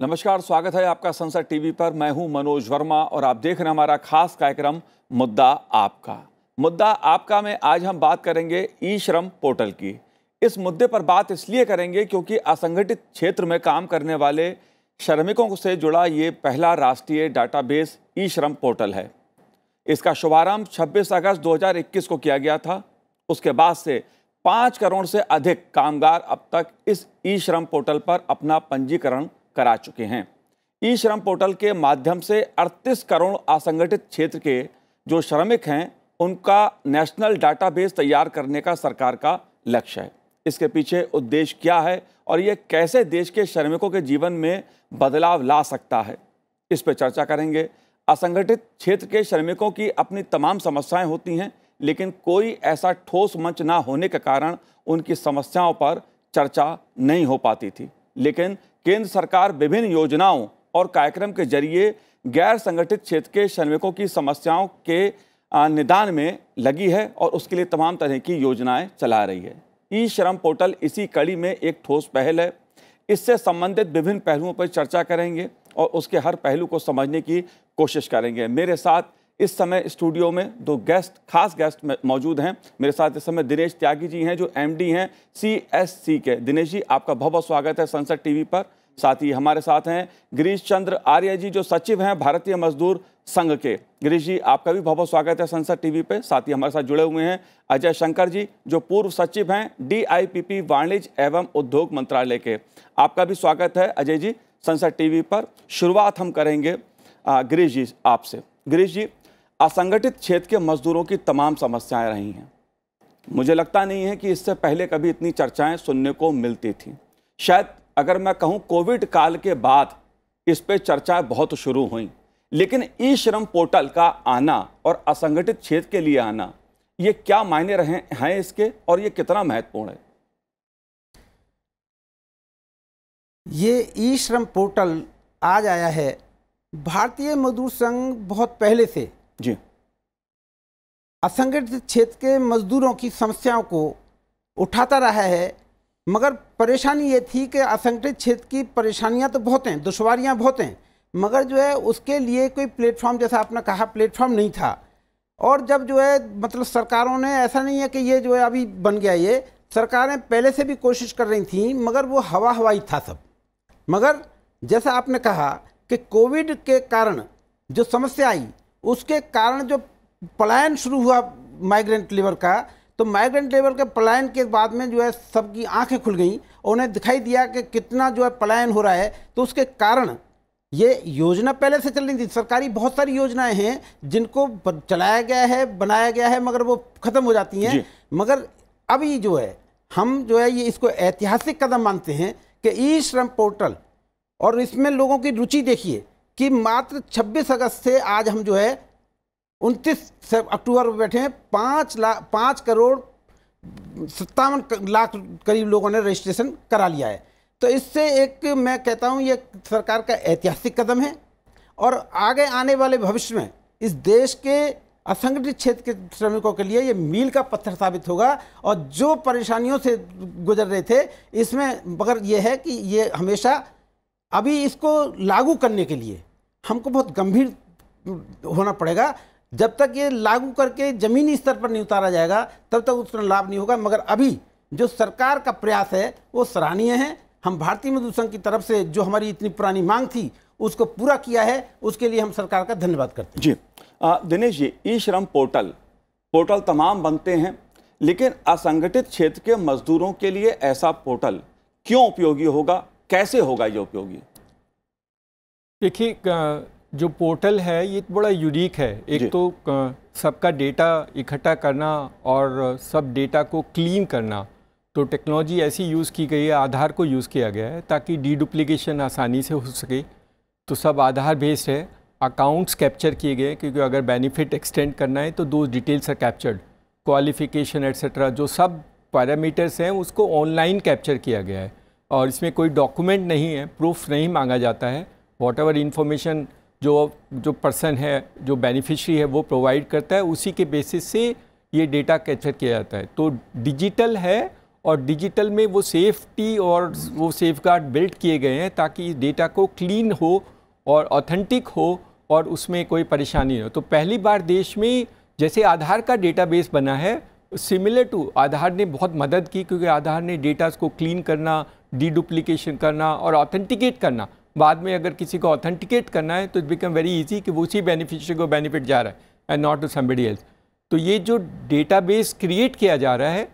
नमस्कार, स्वागत है आपका संसद टीवी पर। मैं हूं मनोज वर्मा और आप देख रहे हैं हमारा खास कार्यक्रम मुद्दा आपका। मुद्दा आपका में आज हम बात करेंगे ई श्रम पोर्टल की। इस मुद्दे पर बात इसलिए करेंगे क्योंकि असंगठित क्षेत्र में काम करने वाले श्रमिकों से जुड़ा ये पहला राष्ट्रीय डाटाबेस ई श्रम पोर्टल है। इसका शुभारंभ 26 अगस्त 2021 को किया गया था। उसके बाद से 5 करोड़ से अधिक कामगार अब तक इस ई श्रम पोर्टल पर अपना पंजीकरण करा चुके हैं। ई श्रम पोर्टल के माध्यम से 38 करोड़ असंगठित क्षेत्र के जो श्रमिक हैं उनका नेशनल डाटाबेस तैयार करने का सरकार का लक्ष्य है। इसके पीछे उद्देश्य क्या है और ये कैसे देश के श्रमिकों के जीवन में बदलाव ला सकता है, इस पर चर्चा करेंगे। असंगठित क्षेत्र के श्रमिकों की अपनी तमाम समस्याएं होती हैं, लेकिन कोई ऐसा ठोस मंच ना होने के कारण उनकी समस्याओं पर चर्चा नहीं हो पाती थी। लेकिन केंद्र सरकार विभिन्न योजनाओं और कार्यक्रम के जरिए गैर संगठित क्षेत्र के श्रमिकों की समस्याओं के निदान में लगी है और उसके लिए तमाम तरह की योजनाएं चला रही है। ई श्रम पोर्टल इसी कड़ी में एक ठोस पहल है। इससे संबंधित विभिन्न पहलुओं पर चर्चा करेंगे और उसके हर पहलू को समझने की कोशिश करेंगे। मेरे साथ इस समय स्टूडियो में दो खास गेस्ट मौजूद हैं। मेरे साथ इस समय दिनेश त्यागी जी हैं जो एमडी हैं CSC के। दिनेश जी, आपका बहुत बहुत स्वागत है संसद टीवी पर। साथ ही हमारे साथ हैं गिरीश चंद्र आर्य जी जो सचिव हैं भारतीय मजदूर संघ के। गिरीश जी, आपका भी बहुत बहुत स्वागत है संसद टीवी पे। साथ ही हमारे साथ जुड़े हुए हैं अजय शंकर जी जो पूर्व सचिव हैं DIPP वाणिज्य एवं उद्योग मंत्रालय के। आपका भी स्वागत है अजय जी संसद टीवी पर। शुरुआत हम करेंगे गिरीश जी आपसे। गिरीश जी, असंगठित क्षेत्र के मजदूरों की तमाम समस्याएं रही हैं। मुझे लगता नहीं है कि इससे पहले कभी इतनी चर्चाएं सुनने को मिलती थी। शायद अगर मैं कहूं कोविड काल के बाद इस पे चर्चाएं बहुत शुरू हुई, लेकिन ई श्रम पोर्टल का आना और असंगठित क्षेत्र के लिए आना, ये क्या मायने रहे हैं इसके और ये कितना महत्वपूर्ण है? ये ई श्रम पोर्टल आज आया है। भारतीय मजदूर संघ बहुत पहले से जी असंगठित क्षेत्र के मजदूरों की समस्याओं को उठाता रहा है, मगर परेशानी ये थी कि असंगठित क्षेत्र की परेशानियां तो बहुत हैं, दुश्वारियां बहुत हैं, मगर जो है उसके लिए कोई प्लेटफॉर्म, जैसा आपने कहा, प्लेटफॉर्म नहीं था। और जब जो है मतलब सरकारों ने, ऐसा नहीं है कि ये जो है अभी बन गया, ये सरकारें पहले से भी कोशिश कर रही थी, मगर वो हवाई था सब। मगर जैसा आपने कहा कि कोविड के कारण जो समस्या आई, उसके कारण जो पलायन शुरू हुआ माइग्रेंट लेबर का, तो माइग्रेंट लेबर के पलायन के बाद में जो है सबकी आंखें खुल गईं और उन्हें दिखाई दिया कि कितना जो है पलायन हो रहा है। तो उसके कारण ये योजना पहले से चल रही थी। सरकारी बहुत सारी योजनाएं हैं जिनको चलाया गया है, बनाया गया है, मगर वो ख़त्म हो जाती हैं। मगर अभी जो है हम जो है ये इसको ऐतिहासिक कदम मानते हैं कि ई श्रम पोर्टल, और इसमें लोगों की रुचि देखिए कि मात्र 26 अगस्त से आज हम जो है 29 अक्टूबर में बैठे हैं, 5 करोड़ 57 लाख करीब लोगों ने रजिस्ट्रेशन करा लिया है। तो इससे एक मैं कहता हूँ ये सरकार का ऐतिहासिक कदम है और आगे आने वाले भविष्य में इस देश के असंगठित क्षेत्र के श्रमिकों के लिए ये मील का पत्थर साबित होगा। और जो परेशानियों से गुजर रहे थे इसमें, मगर ये है कि ये हमेशा अभी इसको लागू करने के लिए हमको बहुत गंभीर होना पड़ेगा। जब तक ये लागू करके ज़मीनी स्तर पर नहीं उतारा जाएगा तब तक उसका लाभ नहीं होगा। मगर अभी जो सरकार का प्रयास है वो सराहनीय है। हम भारतीय मजदूर संघ की तरफ से जो हमारी इतनी पुरानी मांग थी उसको पूरा किया है, उसके लिए हम सरकार का धन्यवाद करते हैं। जी दिनेश जी, ई श्रम पोर्टल तमाम बनते हैं, लेकिन असंगठित क्षेत्र के मजदूरों के लिए ऐसा पोर्टल क्यों उपयोगी होगा, कैसे होगा ये उपयोगी? देखिए, जो पोर्टल है ये बड़ा यूनिक है। एक तो सबका डेटा इकट्ठा करना और सब डेटा को क्लीन करना, तो टेक्नोलॉजी ऐसी यूज़ की गई है, आधार को यूज़ किया गया है ताकि डीडुप्लीकेशन आसानी से हो सके। तो सब आधार बेस्ड है। अकाउंट्स कैप्चर किए गए क्योंकि अगर बेनिफिट एक्सटेंड करना है तो दो details are captured, qualification etcetera, जो सब पैरामीटर्स हैं उसको ऑनलाइन कैप्चर किया गया है। और इसमें कोई डॉक्यूमेंट नहीं है, प्रूफ नहीं मांगा जाता है। वॉट एवर इन्फॉर्मेशन जो पर्सन है, जो बेनिफिशरी है, वो प्रोवाइड करता है, उसी के बेसिस से ये डेटा कैप्चर किया जाता है। तो डिजिटल है और डिजिटल में वो सेफ्टी और वो सेफगार्ड बिल्ड किए गए हैं ताकि डेटा को क्लीन हो और ऑथेंटिक हो और उसमें कोई परेशानी नहीं हो। तो पहली बार देश में जैसे आधार का डेटाबेस बना है, सिमिलर टू आधार ने बहुत मदद की, क्योंकि आधार ने डेटा को क्लीन करना, डीडुप्लीकेशन करना और ऑथेंटिकेट करना, बाद में अगर किसी को ऑथेंटिकेट करना है तो इट बिकम वेरी इजी कि वो उसी बेनिफिशियरी को बेनिफिट जा रहा है and not to somebody else. तो ये जो डेटाबेस क्रिएट किया जा रहा है,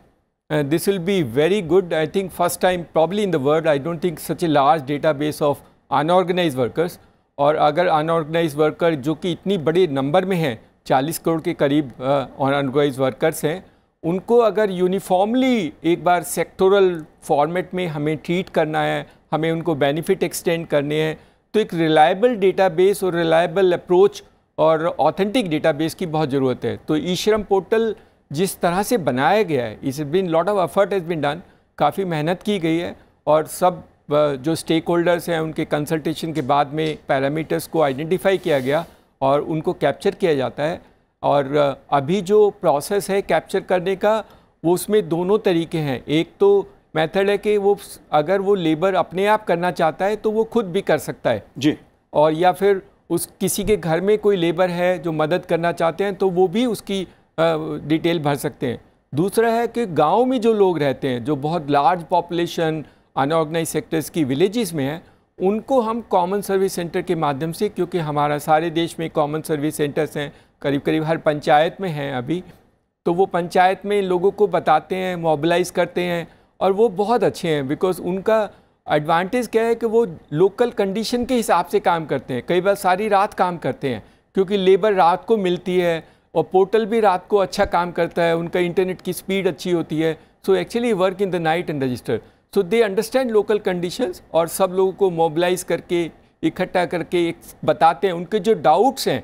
this will be very good. I think first time probably in the world. I don't think such a large database of unorganized workers. और अगर unorganized worker जो कि इतनी बड़े नंबर में हैं, 40 करोड़ के करीब unorganized workers हैं, उनको अगर यूनिफॉर्मली एक बार सेक्टोरल फॉर्मेट में हमें ट्रीट करना है, हमें उनको बेनिफिट एक्सटेंड करने हैं, तो एक रिलायबल डेटाबेस और रिलायबल अप्रोच और ऑथेंटिक डेटाबेस की बहुत ज़रूरत है। तो ई श्रम पोर्टल जिस तरह से बनाया गया है, इस बिन lot of effort has been done, काफ़ी मेहनत की गई है और सब जो स्टेक होल्डर्स हैं उनके कंसल्टेशन के बाद में पैरामीटर्स को आइडेंटिफाई किया गया और उनको कैप्चर किया जाता है। और अभी जो प्रोसेस है कैप्चर करने का, वो उसमें दोनों तरीके हैं। एक तो मेथड है कि वो अगर वो लेबर अपने आप करना चाहता है तो वो खुद भी कर सकता है जी, और या फिर उस किसी के घर में कोई लेबर है जो मदद करना चाहते हैं तो वो भी उसकी डिटेल भर सकते हैं। दूसरा है कि गांव में जो लोग रहते हैं, जो बहुत लार्ज पॉपुलेशन अनऑर्गेनाइज सेक्टर्स की विलेजेस में हैं, उनको हम कॉमन सर्विस सेंटर के माध्यम से, क्योंकि हमारा सारे देश में कॉमन सर्विस सेंटर्स हैं, करीब करीब हर पंचायत में हैं अभी, तो वो पंचायत में लोगों को बताते हैं, मोबिलाइज़ करते हैं और वो बहुत अच्छे हैं। बिकॉज उनका एडवांटेज क्या है कि वो लोकल कंडीशन के हिसाब से काम करते हैं, कई बार सारी रात काम करते हैं क्योंकि लेबर रात को मिलती है और पोर्टल भी रात को अच्छा काम करता है, उनका इंटरनेट की स्पीड अच्छी होती है। So actually work in the night and register, so they understand local conditions और सब लोगों को मोबिलाइज करके इकट्ठा करके बताते हैं उनके जो डाउट्स हैं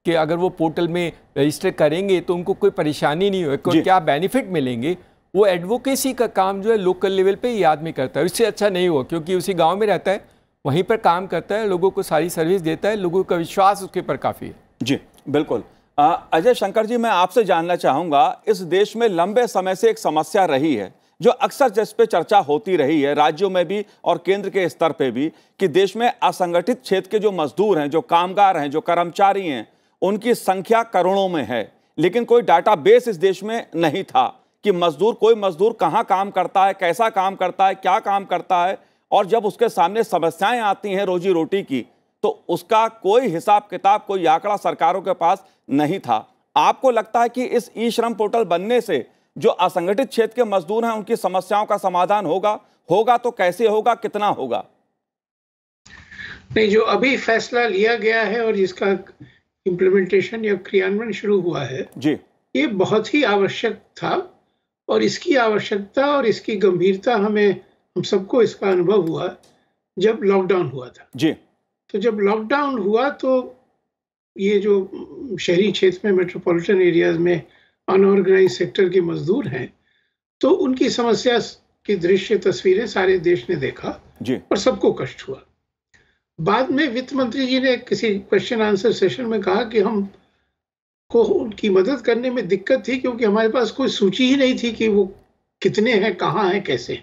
कि अगर वो पोर्टल में रजिस्टर करेंगे तो उनको कोई परेशानी नहीं हो, क्या बेनिफिट मिलेंगे। वो एडवोकेसी का काम जो है लोकल लेवल पे ये आदमी करता है, इससे अच्छा नहीं हुआ क्योंकि उसी गाँव में रहता है, वहीं पर काम करता है, लोगों को सारी सर्विस देता है, लोगों का विश्वास उसके ऊपर काफ़ी है। जी बिल्कुल। अजय शंकर जी, मैं आपसे जानना चाहूँगा, इस देश में लंबे समय से एक समस्या रही है जो अक्सर जिस पे चर्चा होती रही है राज्यों में भी और केंद्र के स्तर पे भी, कि देश में असंगठित क्षेत्र के जो मजदूर हैं, जो कामगार हैं, जो कर्मचारी हैं, उनकी संख्या करोड़ों में है, लेकिन कोई डाटाबेस इस देश में नहीं था कि कोई मजदूर कहाँ काम करता है, कैसा काम करता है, क्या काम करता है, और जब उसके सामने समस्याएं आती हैं रोजी रोटी की तो उसका कोई हिसाब किताब, कोई आंकड़ा सरकारों के पास नहीं था। आपको लगता है कि इस ई श्रम पोर्टल बनने से जो असंगठित क्षेत्र के मजदूर हैं उनकी समस्याओं का समाधान होगा तो कैसे होगा, कितना होगा? नहीं, जो अभी फैसला लिया गया है और जिसका इम्प्लीमेंटेशन या क्रियान्वयन शुरू हुआ है जी, ये बहुत ही आवश्यक था और इसकी आवश्यकता और इसकी गंभीरता हम सबको इसका अनुभव हुआ जब लॉकडाउन हुआ था जी। तो जब लॉकडाउन हुआ तो ये जो शहरी क्षेत्र में, मेट्रोपॉलिटन एरियाज में अनऑर्गेनाइज सेक्टर के मजदूर हैं, तो उनकी समस्या की दृश्य तस्वीरें सारे देश ने देखा जी, और सबको कष्ट हुआ। बाद में वित्त मंत्री जी ने किसी क्वेश्चन आंसर सेशन में कहा कि हम को उनकी मदद करने में दिक्कत थी क्योंकि हमारे पास कोई सूची ही नहीं थी कि वो कितने हैं, कहाँ हैं, कैसे।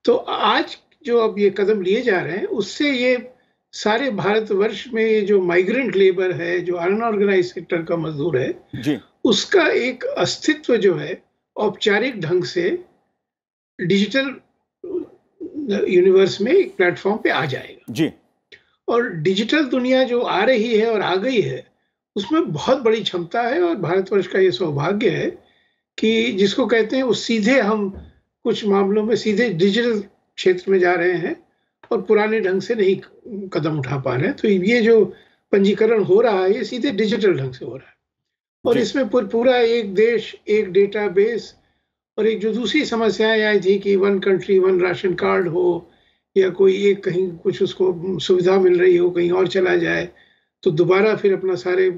तो आज जो अब ये कदम लिए जा रहे हैं उससे ये सारे भारतवर्ष में ये जो माइग्रेंट लेबर है, जो अनऑर्गेनाइज सेक्टर का मजदूर है जी, उसका एक अस्तित्व जो है औपचारिक ढंग से डिजिटल यूनिवर्स में एक प्लेटफॉर्म पे आ जाएगा जी। और डिजिटल दुनिया जो आ रही है और आ गई है उसमें बहुत बड़ी क्षमता है और भारतवर्ष का ये सौभाग्य है कि जिसको कहते हैं वो सीधे, हम कुछ मामलों में सीधे डिजिटल क्षेत्र में जा रहे हैं और पुराने ढंग से नहीं कदम उठा पा रहे हैं। तो ये जो पंजीकरण हो रहा है ये सीधे डिजिटल ढंग से हो रहा है और इसमें पूरा एक देश, एक डेटाबेस, और एक जो दूसरी समस्याएं आई थी कि one country one ration card हो या कोई एक कहीं कुछ उसको सुविधा मिल रही हो कहीं और चला जाए तो दोबारा फिर अपना सारे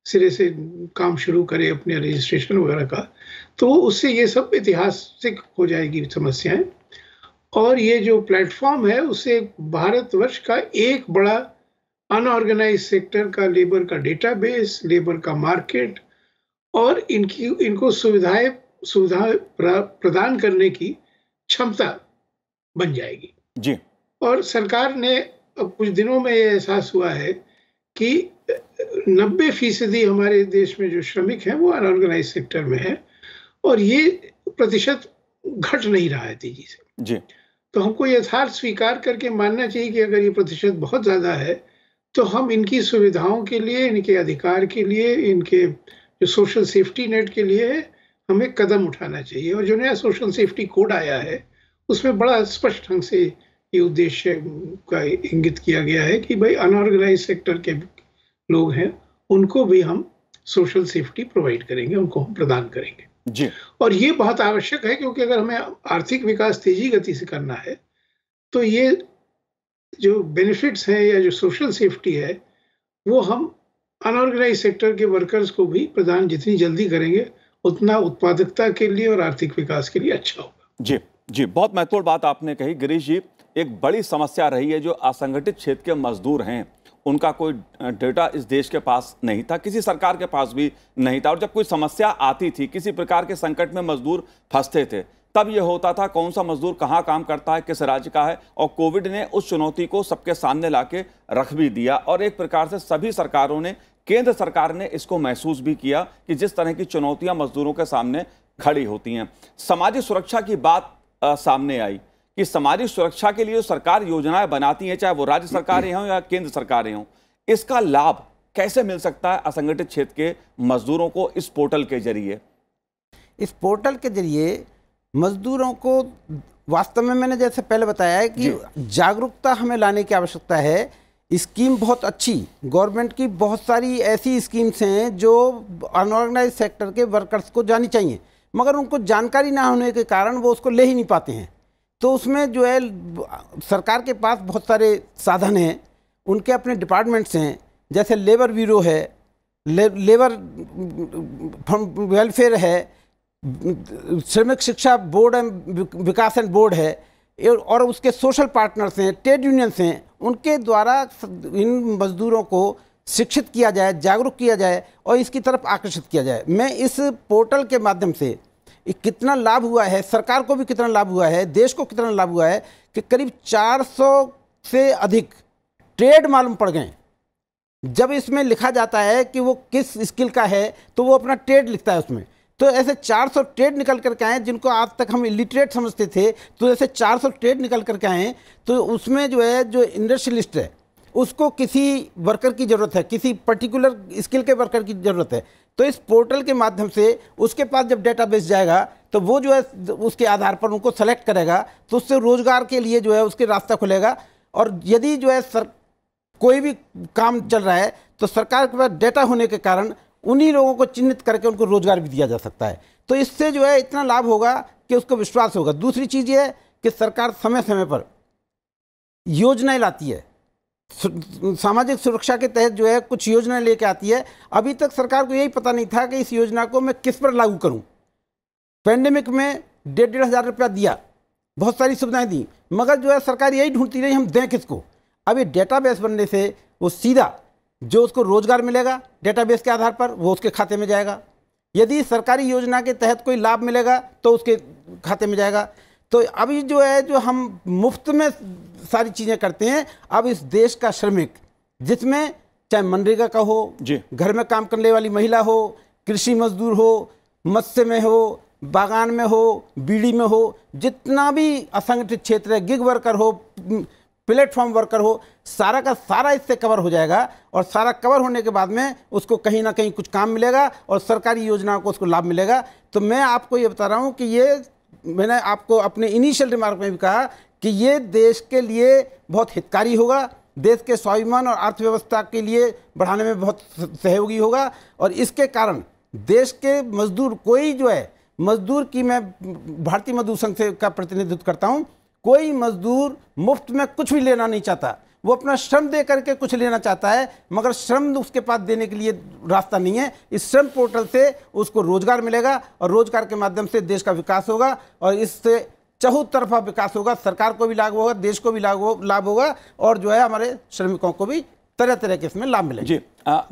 सिरे से काम शुरू करे अपने रजिस्ट्रेशन वगैरह का, तो उससे ये सब ऐतिहासिक हो जाएगी समस्याएं। और ये जो प्लेटफॉर्म है उससे भारतवर्ष का एक बड़ा अनऑर्गेनाइज सेक्टर का लेबर का डेटाबेस, लेबर का मार्केट और इनको सुविधाएं सुविधा प्रदान करने की क्षमता बन जाएगी जी। और सरकार ने अब कुछ दिनों में ये एहसास हुआ है कि 90% हमारे देश में जो श्रमिक हैं वो अनऑर्गेनाइज सेक्टर में है और ये प्रतिशत घट नहीं रहा है तेजी से जी। तो हमको यथार्थ स्वीकार करके मानना चाहिए कि अगर ये प्रतिशत बहुत ज़्यादा है तो हम इनकी सुविधाओं के लिए, इनके अधिकार के लिए, इनके जो सोशल सेफ्टी नेट के लिए हमें कदम उठाना चाहिए। और जो नया सोशल सेफ्टी कोड आया है उसमें बड़ा स्पष्ट ढंग से ये उद्देश्य का इंगित किया गया है कि भाई अनऑर्गेनाइज सेक्टर के लोग हैं उनको भी हम सोशल सेफ्टी प्रोवाइड करेंगे, उनको हम प्रदान करेंगे जी। और ये बहुत आवश्यक है क्योंकि अगर हमें आर्थिक विकास तेजी गति से करना है तो ये जो बेनिफिट्स हैं या जो सोशल सेफ्टी है वो हम अनऑर्गेनाइज सेक्टर के वर्कर्स को भी प्रदान जितनी जल्दी करेंगे उतना उत्पादकता के लिए और आर्थिक विकास के लिए अच्छा होगा। जी जी, बहुत महत्वपूर्ण बात आपने कही गिरीश जी। एक बड़ी समस्या रही है जो असंगठित क्षेत्र के मजदूर हैं, उनका कोई डेटा इस देश के पास नहीं था, किसी सरकार के पास भी नहीं था और जब कोई समस्या आती थी, किसी प्रकार के संकट में मजदूर फंसते थे, तब ये होता था कौन सा मजदूर कहाँ काम करता है, किस राज्य का है। और कोविड ने उस चुनौती को सबके सामने लाके रख भी दिया और एक प्रकार से सभी सरकारों ने, केंद्र सरकार ने इसको महसूस भी किया कि जिस तरह की चुनौतियां मजदूरों के सामने खड़ी होती हैं। सामाजिक सुरक्षा की बात सामने आई कि सामाजिक सुरक्षा के लिए सरकार योजनाएं बनाती है, चाहे वो राज्य सरकारें हों या केंद्र सरकारें हों, इसका लाभ कैसे मिल सकता है असंगठित क्षेत्र के मजदूरों को इस पोर्टल के जरिए? इस पोर्टल के जरिए मजदूरों को वास्तव में मैंने जैसे पहले बताया है कि जागरूकता हमें लाने की आवश्यकता है। स्कीम बहुत अच्छी, गवर्नमेंट की बहुत सारी ऐसी स्कीम्स हैं जो अनऑर्गेनाइज सेक्टर के वर्कर्स को जानी चाहिए, मगर उनको जानकारी ना होने के कारण वो उसको ले ही नहीं पाते हैं। तो उसमें जो है सरकार के पास बहुत सारे साधन हैं, उनके अपने डिपार्टमेंट्स हैं, जैसे लेबर ब्यूरो है, लेबर वेलफेयर है, श्रमिक शिक्षा board and Vikas and board है और उसके सोशल पार्टनर्स हैं, ट्रेड यूनियंस हैं। उनके द्वारा इन मजदूरों को शिक्षित किया जाए, जागरूक किया जाए और इसकी तरफ आकर्षित किया जाए। मैं इस पोर्टल के माध्यम से कितना लाभ हुआ है, सरकार को भी कितना लाभ हुआ है, देश को कितना लाभ हुआ है कि करीब 400 से अधिक ट्रेड मालूम पड़ गए। जब इसमें लिखा जाता है कि वो किस स्किल का है तो वो अपना ट्रेड लिखता है उसमें, तो ऐसे 400 ट्रेड निकल करके आए जिनको आज तक हम इलिटरेट समझते थे, तो ऐसे 400 ट्रेड निकल करके आए। तो उसमें जो है जो इंडस्ट्रियलिस्ट है उसको किसी वर्कर की ज़रूरत है, किसी पर्टिकुलर स्किल के वर्कर की ज़रूरत है, तो इस पोर्टल के माध्यम से उसके पास जब डेटाबेस जाएगा तो वो जो है उसके आधार पर उनको सेलेक्ट करेगा, तो उससे रोज़गार के लिए जो है उसके रास्ता खुलेगा। और यदि जो है कोई भी काम चल रहा है तो सरकार के पास डेटा होने के कारण उन्हीं लोगों को चिन्हित करके उनको रोजगार भी दिया जा सकता है। तो इससे जो है इतना लाभ होगा कि उसको विश्वास होगा। दूसरी चीज़ ये है कि सरकार समय समय पर योजनाएं लाती है, सामाजिक सुरक्षा के तहत जो है कुछ योजनाएं लेके आती है। अभी तक सरकार को यही पता नहीं था कि इस योजना को मैं किस पर लागू करूं। पैंडेमिक में 1,500 हज़ार रुपया दिया, बहुत सारी सुविधाएं दी, मगर जो है सरकार यही ढूंढती रही हम दें किसको। अब ये डेटाबेस बनने से वो सीधा जो उसको रोजगार मिलेगा डेटाबेस के आधार पर वो उसके खाते में जाएगा। यदि सरकारी योजना के तहत कोई लाभ मिलेगा तो उसके खाते में जाएगा। तो अभी जो है जो हम मुफ्त में सारी चीज़ें करते हैं, अब इस देश का श्रमिक, जिसमें चाहे मनरेगा का हो, घर में काम करने वाली महिला हो, कृषि मजदूर हो, मत्स्य में हो, बागान में हो, बीड़ी में हो, जितना भी असंगठित क्षेत्र है, गिग वर्कर हो, प्लेटफॉर्म वर्कर हो, सारा का सारा इससे कवर हो जाएगा। और सारा कवर होने के बाद में उसको कहीं ना कहीं कुछ काम मिलेगा और सरकारी योजनाओं को उसको लाभ मिलेगा। तो मैं आपको ये बता रहा हूँ कि ये मैंने आपको अपने इनिशियल रिमार्क में भी कहा कि ये देश के लिए बहुत हितकारी होगा, देश के स्वाभिमान और अर्थव्यवस्था के लिए बढ़ाने में बहुत सहयोगी होगा। और इसके कारण देश के मजदूर, कोई जो है मजदूर की, मैं भारतीय मजदूर संघ से का प्रतिनिधित्व करता हूँ, कोई मजदूर मुफ्त में कुछ भी लेना नहीं चाहता, वो अपना श्रम दे करके कुछ लेना चाहता है, मगर श्रम उसके पास देने के लिए रास्ता नहीं है। इस श्रम पोर्टल से उसको रोजगार मिलेगा और रोजगार के माध्यम से देश का विकास होगा और इससे चहुतरफा विकास होगा। सरकार को भी लाभ होगा, देश को भी लाभ होगा और जो है हमारे श्रमिकों को भी तरह तरह के इसमें लाभ मिलेंगे। जी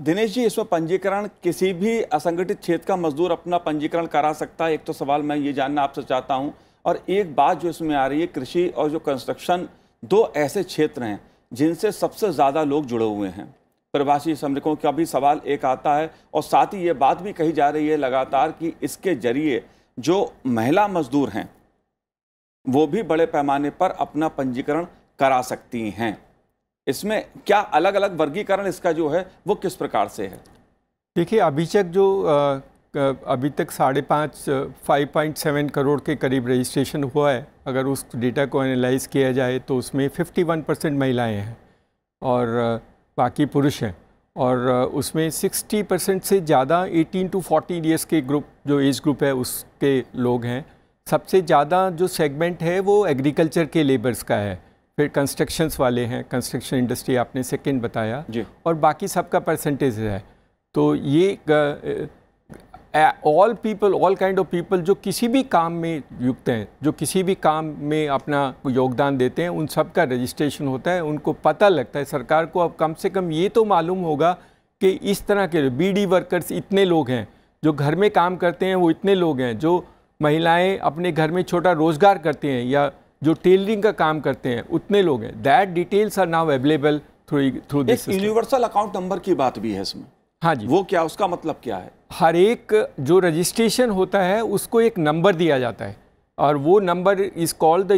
दिनेश जी, इसमें पंजीकरण किसी भी असंगठित क्षेत्र का मजदूर अपना पंजीकरण करा सकता है? एक तो सवाल मैं ये जानना आपसे चाहता हूँ। और एक बात जो इसमें आ रही है, कृषि और जो कंस्ट्रक्शन, दो ऐसे क्षेत्र हैं जिनसे सबसे ज़्यादा लोग जुड़े हुए हैं। प्रवासी श्रमिकों का भी सवाल एक आता है, और साथ ही ये बात भी कही जा रही है लगातार कि इसके जरिए जो महिला मजदूर हैं वो भी बड़े पैमाने पर अपना पंजीकरण करा सकती हैं। इसमें क्या अलग अलग वर्गीकरण इसका जो है वो किस प्रकार से है? देखिए, अभी तक 5.7 करोड़ के करीब रजिस्ट्रेशन हुआ है। अगर उस डेटा को एनालाइज किया जाए तो उसमें 51% महिलाएं हैं और बाकी पुरुष हैं, और उसमें 60% से ज़्यादा 18 to 40 ईयर्स के ग्रुप, जो एज ग्रुप है उसके लोग हैं। सबसे ज़्यादा जो सेगमेंट है वो एग्रीकल्चर के लेबर्स का है, फिर कंस्ट्रक्शंस वाले हैं, कंस्ट्रक्शन इंडस्ट्री आपने सेकंड बताया जी, और बाकी सबका परसेंटेज है। तो ये all people, all kind of people जो किसी भी काम में युक्त हैं, जो किसी भी काम में अपना योगदान देते हैं, उन सब का रजिस्ट्रेशन होता है। उनको पता लगता है, सरकार को अब कम से कम ये तो मालूम होगा कि इस तरह के बीडी वर्कर्स इतने लोग हैं, जो घर में काम करते हैं वो इतने लोग हैं, जो महिलाएं अपने घर में छोटा रोज़गार करते हैं या जो टेलरिंग का काम करते हैं उतने लोग हैं। That details are now available through this. Universal account number की बात भी है इसमें? हाँ जी। वो क्या, उसका मतलब क्या है? हर एक जो रजिस्ट्रेशन होता है उसको एक नंबर दिया जाता है, और वो number is called the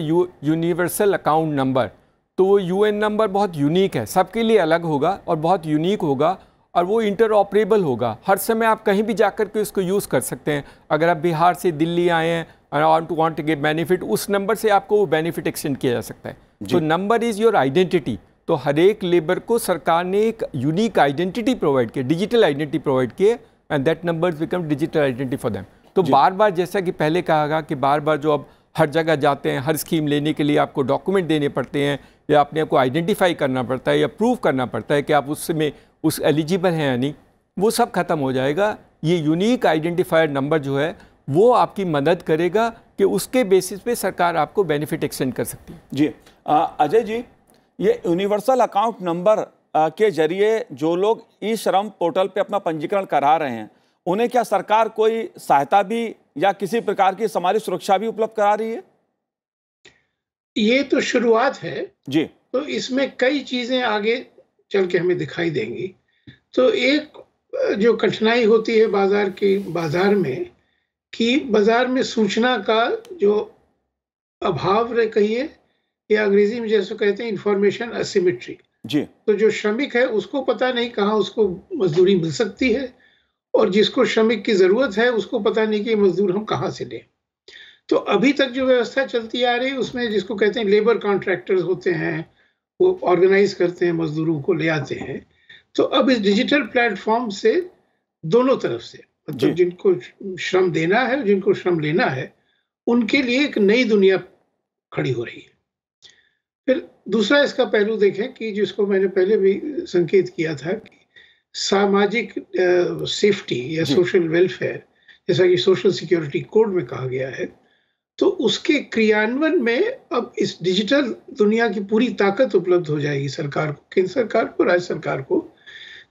universal account number. तो वो यूएन नंबर बहुत यूनिक है, सबके लिए अलग होगा और बहुत यूनिक होगा, और वो इंटरऑपरेबल होगा। हर समय आप कहीं भी जाकर के उसको यूज़ कर सकते हैं। अगर आप बिहार से दिल्ली आए हैं और वांट टू गेट बेनिफिट, उस नंबर से आपको वो बेनिफिट एक्सटेंड किया जा सकता है। तो नंबर इज़ योर आइडेंटिटी। तो हर एक लेबर को सरकार ने एक यूनिक आइडेंटिटी प्रोवाइड की, डिजिटल आइडेंटिटी प्रोवाइड की, and that numbers become digital identity for them. तो बार बार, जैसा कि पहले कहा गया कि बार बार जो अब हर जगह जाते हैं, हर स्कीम लेने के लिए आपको डॉक्यूमेंट देने पड़ते हैं, या अपने आप को आइडेंटिफाई करना पड़ता है, या प्रूव करना पड़ता है कि आप उसमें उस एलिजिबल हैं या नहीं, वो सब खत्म हो जाएगा। ये यूनिक आइडेंटिफायर नंबर जो है वो आपकी मदद करेगा कि उसके बेसिस पे सरकार आपको बेनिफिट एक्सटेंड कर सकती है। जी अजय जी, ये यूनिवर्सल अकाउंट नंबर के जरिए जो लोग ई श्रम पोर्टल पे अपना पंजीकरण करा रहे हैं, उन्हें क्या सरकार कोई सहायता भी या किसी प्रकार की समाजी सुरक्षा भी उपलब्ध करा रही है? ये तो शुरुआत है जी, तो इसमें कई चीजें आगे चल के हमें दिखाई देंगी। तो एक जो कठिनाई होती है बाजार में कि बाजार में सूचना का जो अभाव कहिए, या अंग्रेजी में जैसे कहते हैं इंफॉर्मेशन असिमेट्री जी। तो जो श्रमिक है उसको पता नहीं कहाँ उसको मजदूरी मिल सकती है, और जिसको श्रमिक की जरूरत है उसको पता नहीं कि मजदूर हम कहाँ से लें। तो अभी तक जो व्यवस्था चलती आ रही है उसमें जिसको कहते हैं लेबर कॉन्ट्रैक्टर्स होते हैं, वो ऑर्गेनाइज करते हैं, मजदूरों को ले आते हैं। तो अब इस डिजिटल प्लेटफॉर्म से दोनों तरफ से, मतलब जिनको श्रम देना है, जिनको श्रम लेना है, उनके लिए एक नई दुनिया खड़ी हो रही है। फिर दूसरा इसका पहलू देखें कि जिसको मैंने पहले भी संकेत किया था कि सामाजिक सेफ्टी या सोशल वेलफेयर, जैसा कि सोशल सिक्योरिटी कोड में कहा गया है, तो उसके क्रियान्वयन में अब इस डिजिटल दुनिया की पूरी ताकत उपलब्ध हो जाएगी सरकार को, केंद्र सरकार को, राज्य सरकार को,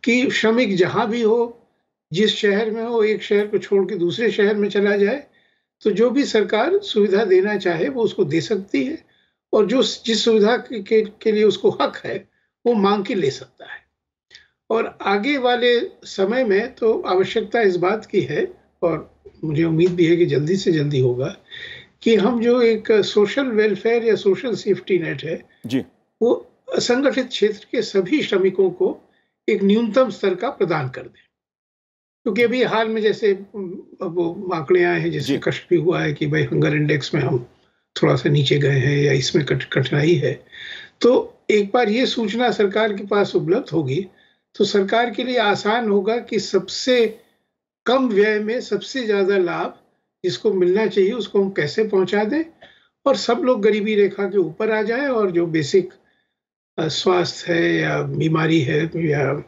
कि श्रमिक जहां भी हो, जिस शहर में हो, एक शहर को छोड़ के दूसरे शहर में चला जाए, तो जो भी सरकार सुविधा देना चाहे वो उसको दे सकती है, और जो जिस सुविधा के लिए उसको हक है वो मांग के ले सकता है। और आगे वाले समय में तो आवश्यकता इस बात की है, और मुझे उम्मीद भी है कि जल्दी से जल्दी होगा, कि हम जो एक सोशल वेलफेयर या सोशल सेफ्टी नेट है जी, वो असंगठित क्षेत्र के सभी श्रमिकों को एक न्यूनतम स्तर का प्रदान कर दें। क्योंकि अभी हाल में जैसे वो आंकड़े आए हैं, जिससे कष्ट भी हुआ है कि भाई हंगर इंडेक्स में हम थोड़ा सा नीचे गए हैं या इसमें कठिनाई है। तो एक बार ये सूचना सरकार के पास उपलब्ध होगी तो सरकार के लिए आसान होगा कि सबसे कम व्यय में सबसे ज़्यादा लाभ जिसको मिलना चाहिए उसको हम कैसे पहुंचा दें, और सब लोग गरीबी रेखा के ऊपर आ जाएं, और जो बेसिक स्वास्थ्य है या बीमारी है या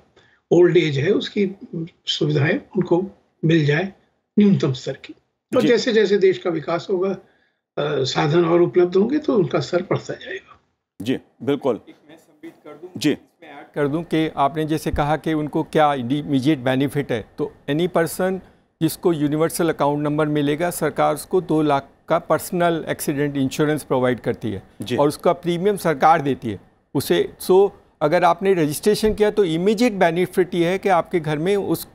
ओल्ड एज है उसकी सुविधाएं उनको मिल जाए न्यूनतम स्तर की। और जैसे जैसे देश का विकास होगा, साधन और उपलब्ध होंगे तो उनका स्तर बढ़ता जाएगा। जी बिल्कुल। मैं सबमिट कर दूं, जी इसमें ऐड कर दूं कि आपने जैसे कहा कि उनको क्या इमीडिएट बेनिफिट है, तो एनी पर्सन जिसको यूनिवर्सल अकाउंट नंबर मिलेगा, सरकार उसको 2 लाख का पर्सनल एक्सीडेंट इंश्योरेंस प्रोवाइड करती है और उसका प्रीमियम सरकार देती है उसे। सो अगर आपने रजिस्ट्रेशन किया तो इमीडिएट बेनिफिट ये है कि आपके घर में उस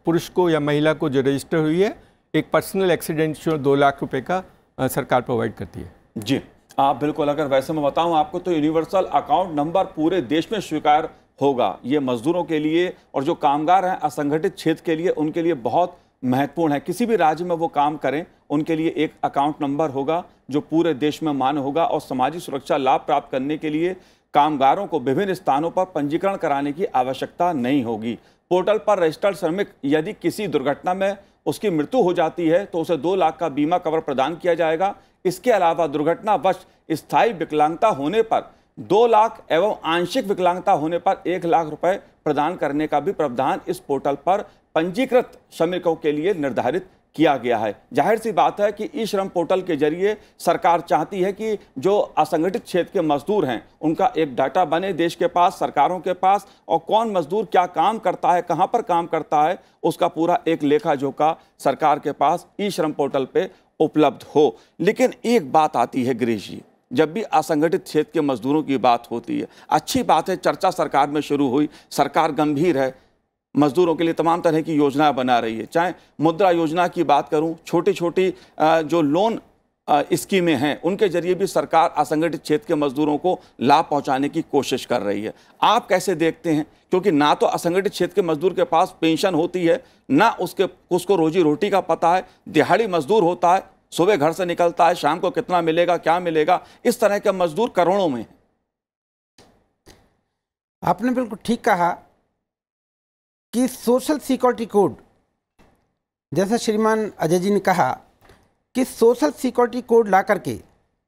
पुरुष को या महिला को जो रजिस्टर हुई है, एक पर्सनल एक्सीडेंट इंश्योरेंस 2 लाख रुपए का सरकार प्रोवाइड करती है। जी आप बिल्कुल, अगर वैसे मैं बताऊं आपको तो यूनिवर्सल अकाउंट नंबर पूरे देश में स्वीकार होगा। ये मजदूरों के लिए और जो कामगार हैं असंगठित क्षेत्र के लिए, उनके लिए बहुत महत्वपूर्ण है। किसी भी राज्य में वो काम करें, उनके लिए एक अकाउंट नंबर होगा जो पूरे देश में मान्य होगा और सामाजिक सुरक्षा लाभ प्राप्त करने के लिए कामगारों को विभिन्न स्थानों पर पंजीकरण कराने की आवश्यकता नहीं होगी। पोर्टल पर रजिस्टर्ड श्रमिक यदि किसी दुर्घटना में उसकी मृत्यु हो जाती है तो उसे 2 लाख का बीमा कवर प्रदान किया जाएगा। इसके अलावा दुर्घटनावश स्थायी विकलांगता होने पर 2 लाख एवं आंशिक विकलांगता होने पर 1 लाख रुपए प्रदान करने का भी प्रावधान इस पोर्टल पर पंजीकृत श्रमिकों के लिए निर्धारित किया गया है। जाहिर सी बात है कि ई श्रम पोर्टल के जरिए सरकार चाहती है कि जो असंगठित क्षेत्र के मजदूर हैं उनका एक डाटा बने देश के पास, सरकारों के पास, और कौन मजदूर क्या काम करता है, कहां पर काम करता है, उसका पूरा एक लेखा जोखा सरकार के पास ई श्रम पोर्टल पे उपलब्ध हो। लेकिन एक बात आती है गिरीश जी, जब भी असंगठित क्षेत्र के मजदूरों की बात होती है, अच्छी बात है, चर्चा सरकार में शुरू हुई, सरकार गंभीर है, मजदूरों के लिए तमाम तरह की योजनाएं बना रही है। चाहे मुद्रा योजना की बात करूं, छोटी छोटी जो लोन स्कीमें हैं उनके जरिए भी सरकार असंगठित क्षेत्र के मजदूरों को लाभ पहुंचाने की कोशिश कर रही है। आप कैसे देखते हैं, क्योंकि ना तो असंगठित क्षेत्र के मजदूर के पास पेंशन होती है, ना उसको रोजी रोटी का पता है, दिहाड़ी मजदूर होता है, सुबह घर से निकलता है, शाम को कितना मिलेगा, क्या मिलेगा, इस तरह के मजदूर करोड़ों में। आपने बिल्कुल ठीक कहा कि सोशल सिक्योरिटी कोड, जैसा श्रीमान अजय जी ने कहा कि सोशल सिक्योरिटी कोड ला करके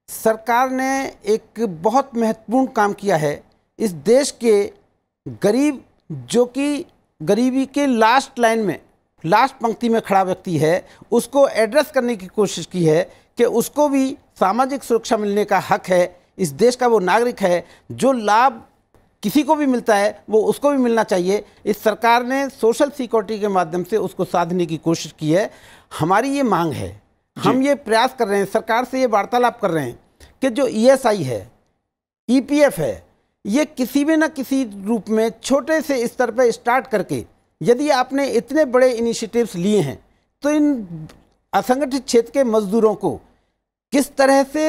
सरकार ने एक बहुत महत्वपूर्ण काम किया है। इस देश के गरीब, जो कि गरीबी के लास्ट लाइन में, लास्ट पंक्ति में खड़ा व्यक्ति है, उसको एड्रेस करने की कोशिश की है कि उसको भी सामाजिक सुरक्षा मिलने का हक है। इस देश का वो नागरिक है, जो लाभ किसी को भी मिलता है वो उसको भी मिलना चाहिए। इस सरकार ने सोशल सिक्योरिटी के माध्यम से उसको साधने की कोशिश की है। हमारी ये मांग है, हम ये प्रयास कर रहे हैं, सरकार से ये वार्तालाप कर रहे हैं कि जो ESI है, EPF है, ये किसी भी न किसी रूप में छोटे से स्तर पर स्टार्ट करके, यदि आपने इतने बड़े इनिशिएटिव्स लिए हैं तो इन असंगठित क्षेत्र के मजदूरों को किस तरह से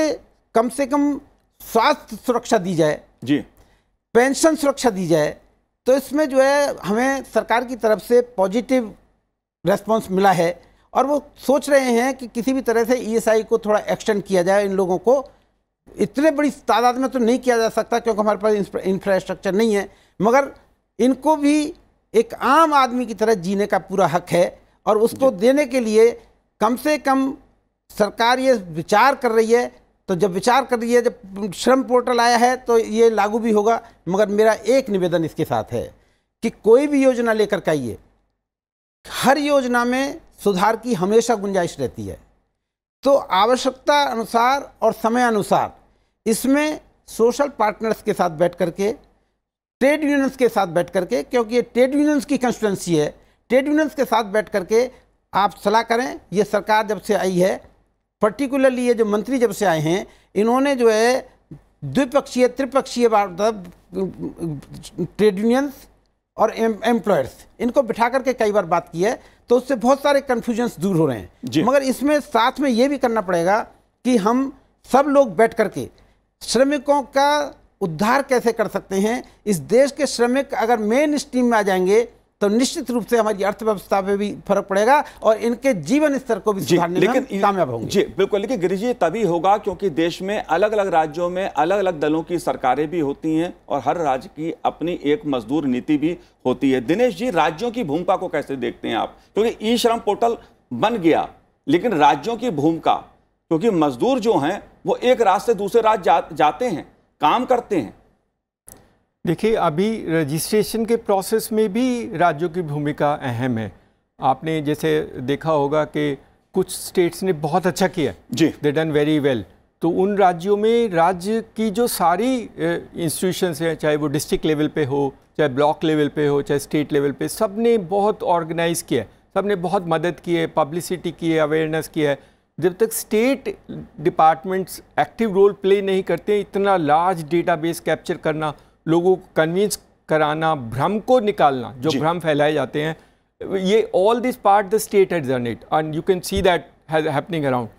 कम स्वास्थ्य सुरक्षा दी जाए जी, पेंशन सुरक्षा दी जाए। तो इसमें जो है हमें सरकार की तरफ से पॉजिटिव रेस्पॉन्स मिला है और वो सोच रहे हैं कि किसी भी तरह से ESI को थोड़ा एक्सटेंड किया जाए। इन लोगों को इतने बड़ी तादाद में तो नहीं किया जा सकता क्योंकि हमारे पास इंफ्रास्ट्रक्चर नहीं है, मगर इनको भी एक आम आदमी की तरह जीने का पूरा हक है और उसको देने के लिए कम से कम सरकार ये विचार कर रही है। तो जब विचार कर रही है, जब श्रम पोर्टल आया है तो ये लागू भी होगा। मगर मेरा एक निवेदन इसके साथ है कि कोई भी योजना लेकर के आइए, हर योजना में सुधार की हमेशा गुंजाइश रहती है। तो आवश्यकता अनुसार और समय अनुसार इसमें सोशल पार्टनर्स के साथ बैठ करके, ट्रेड यूनियंस के साथ बैठ करके, क्योंकि ये ट्रेड यूनियंस की कंस्टिट्यूंसी है, ट्रेड यूनियंस के साथ बैठ करके आप सलाह करें। ये सरकार जब से आई है, पर्टिकुलरली ये जो मंत्री जब से आए हैं, इन्होंने जो है द्विपक्षीय त्रिपक्षीय ट्रेड यूनियंस और एम्प्लॉयर्स, इनको बिठा करके कई बार बात की है, तो उससे बहुत सारे कन्फ्यूजन्स दूर हो रहे हैं। मगर इसमें साथ में ये भी करना पड़ेगा कि हम सब लोग बैठ करके श्रमिकों का उद्धार कैसे कर सकते हैं। इस देश के श्रमिक अगर मेन स्ट्रीम में आ जाएंगे तो निश्चित रूप से हमारी अर्थव्यवस्था पे भी फर्क पड़ेगा और इनके जीवन स्तर को भी सुधारने में हम कामयाब होंगे। जी बिल्कुल, लेकिन गिरीश जी तभी होगा क्योंकि देश में अलग अलग राज्यों में अलग अलग दलों की सरकारें भी होती हैं और हर राज्य की अपनी एक मजदूर नीति भी होती है। दिनेश जी, राज्यों की भूमिका को कैसे देखते हैं आप? क्योंकि ई श्रम पोर्टल बन गया, लेकिन राज्यों की भूमिका, क्योंकि मजदूर जो हैं वो एक राज्य से दूसरे राज्य जाते हैं, काम करते हैं। देखिए, अभी रजिस्ट्रेशन के प्रोसेस में भी राज्यों की भूमिका अहम है। आपने जैसे देखा होगा कि कुछ स्टेट्स ने बहुत अच्छा किया जी, दे डन वेरी वेल, तो उन राज्यों में राज्य की जो सारी इंस्टीट्यूशंस हैं, चाहे वो डिस्ट्रिक्ट लेवल पे हो, चाहे ब्लॉक लेवल पे हो, चाहे स्टेट लेवल पे, सब ने बहुत ऑर्गेनाइज किया है, सब ने बहुत मदद की है, पब्लिसिटी की है, अवेयरनेस की है। जब तक state departments active role play नहीं करते, इतना लार्ज डेटाबेस कैप्चर करना, लोगों को कन्विंस कराना, भ्रम को निकालना, जो भ्रम फैलाए जाते हैं, ये all this part the state has done it and you can see that happening around.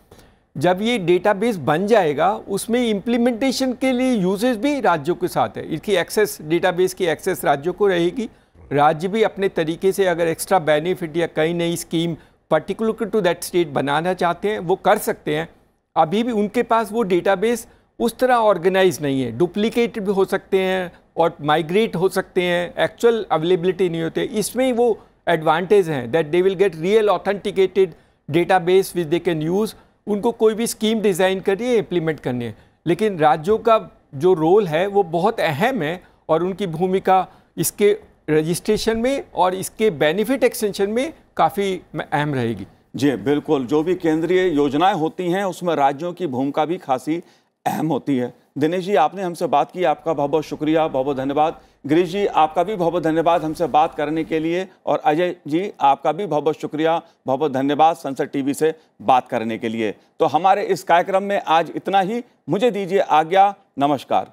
जब ये डेटाबेस बन जाएगा, उसमें इम्प्लीमेंटेशन के लिए यूजेस भी राज्यों के साथ है, इसकी एक्सेस, डेटाबेस की एक्सेस राज्यों को रहेगी। राज्य भी अपने तरीके से अगर एक्स्ट्रा बेनिफिट या कई नई scheme particular to that state बनाना चाहते हैं, वो कर सकते हैं। अभी भी उनके पास वो डेटाबेस उस तरह ऑर्गेनाइज नहीं है, डुप्लीकेट भी हो सकते हैं और माइग्रेट हो सकते हैं, एक्चुअल अवेलेबिलिटी नहीं होते। इसमें वो एडवांटेज हैं that they will get real authenticated database which they can use. उनको कोई भी स्कीम डिज़ाइन करनी है, इम्प्लीमेंट करनी है, लेकिन राज्यों का जो रोल है वो बहुत अहम है और उनकी भूमिका इसके रजिस्ट्रेशन में और इसके बेनिफिट एक्सटेंशन में काफ़ी अहम रहेगी। जी बिल्कुल, जो भी केंद्रीय योजनाएं होती हैं उसमें राज्यों की भूमिका भी खासी अहम होती है। दिनेश जी, आपने हमसे बात की, आपका बहुत बहुत शुक्रिया, बहुत बहुत धन्यवाद। गिरीश जी, आपका भी बहुत बहुत धन्यवाद हमसे बात करने के लिए, और अजय जी, आपका भी बहुत बहुत शुक्रिया, बहुत बहुत धन्यवाद संसद टीवी से बात करने के लिए। तो हमारे इस कार्यक्रम में आज इतना ही, मुझे दीजिए आज्ञा, नमस्कार।